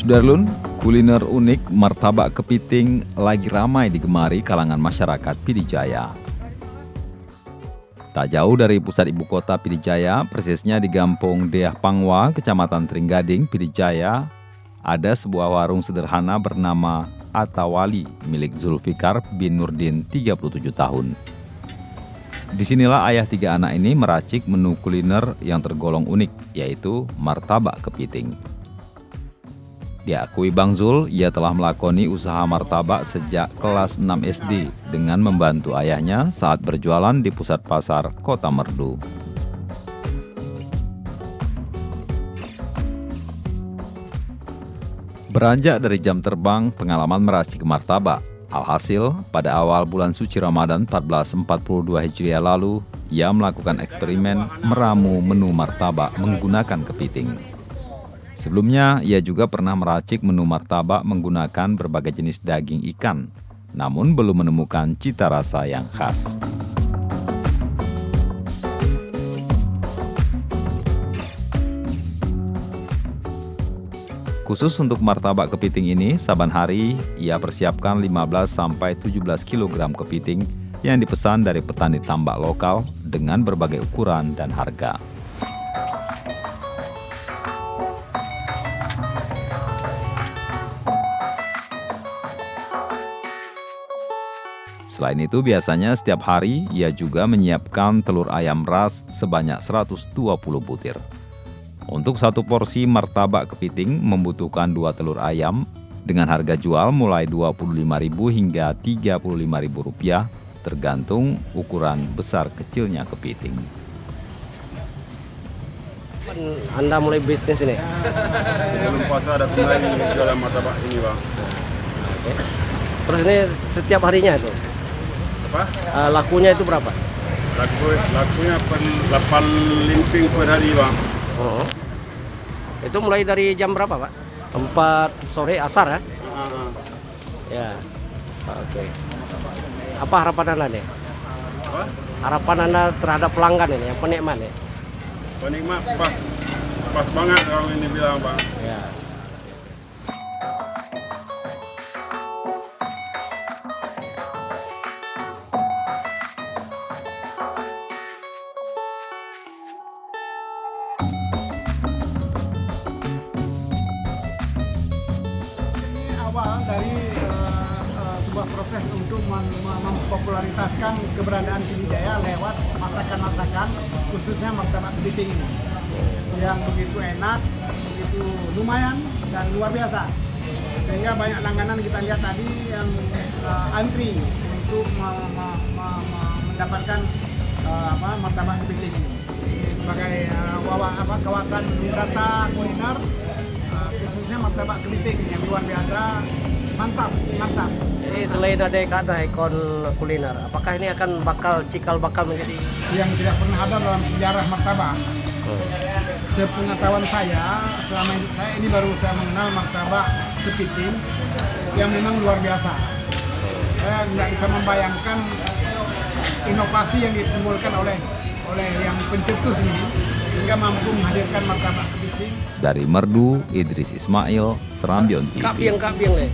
Sudarlun, kuliner unik martabak kepiting lagi ramai digemari kalangan masyarakat Pidijaya. Tak jauh dari pusat ibu kota Pidijaya, persisnya di Gampong Deah Pangwa, Kecamatan Trenggading, Pidijaya, ada sebuah warung sederhana bernama Atawali milik Zulfikar bin Nurdin, 37 tahun. Disinilah ayah tiga anak ini meracik menu kuliner yang tergolong unik, yaitu martabak kepiting. Diakui Bang Zul, ia telah melakoni usaha martabak sejak kelas 6 SD dengan membantu ayahnya saat berjualan di pusat pasar Kota Merdu. Beranjak dari jam terbang pengalaman meracik martabak, alhasil pada awal bulan suci Ramadan 1442 Hijriah lalu, ia melakukan eksperimen meramu menu martabak menggunakan kepiting. Sebelumnya, ia juga pernah meracik menu martabak menggunakan berbagai jenis daging ikan, namun belum menemukan cita rasa yang khas. Khusus untuk martabak kepiting ini, saban hari ia persiapkan 15-17 kg kepiting yang dipesan dari petani tambak lokal dengan berbagai ukuran dan harga. Selain itu, biasanya setiap hari ia juga menyiapkan telur ayam ras sebanyak 120 butir. Untuk satu porsi martabak kepiting membutuhkan 2 telur ayam dengan harga jual mulai Rp25.000 hingga Rp35.000 tergantung ukuran besar kecilnya kepiting. Anda mulai bisnis ini? Sebelum puasa ada kemarin jualan martabak ini, Bang. Oke. Terus ini setiap harinya itu? Apa? Lakunya itu berapa? Lakunya 8 limping per hari, Bang. Oh. Itu mulai dari jam berapa, Pak? 4 sore asar ya? Ya. Oke. Apa harapan Anda nih? Apa? Harapan Anda terhadap pelanggan ini, yang penikmat nih? Penikmat pas banget kalau ini bilang, Bang. Ya. Awal dari sebuah proses untuk mempopularitaskan keberadaan Pidijaya lewat masakan-masakan khususnya martabak kepiting ini yang begitu enak, begitu lumayan dan luar biasa, sehingga banyak langganan kita lihat tadi yang antri untuk mendapatkan martabak kepiting ini sebagai kawasan wisata kuliner, khususnya martabak kepiting yang luar biasa, mantap. Jadi selain ada ikon kuliner, apakah ini akan cikal bakal menjadi yang tidak pernah ada dalam sejarah martabak? Sepengetahuan saya, selama hidup saya ini baru saya mengenal martabak kepiting yang memang luar biasa. Saya tidak bisa membayangkan inovasi yang ditimbulkan oleh yang pencetus ini sehingga mampu menghadirkan martabak kepiting. Dari Merdu, Idris Ismail, Serambion TV. kapieng le.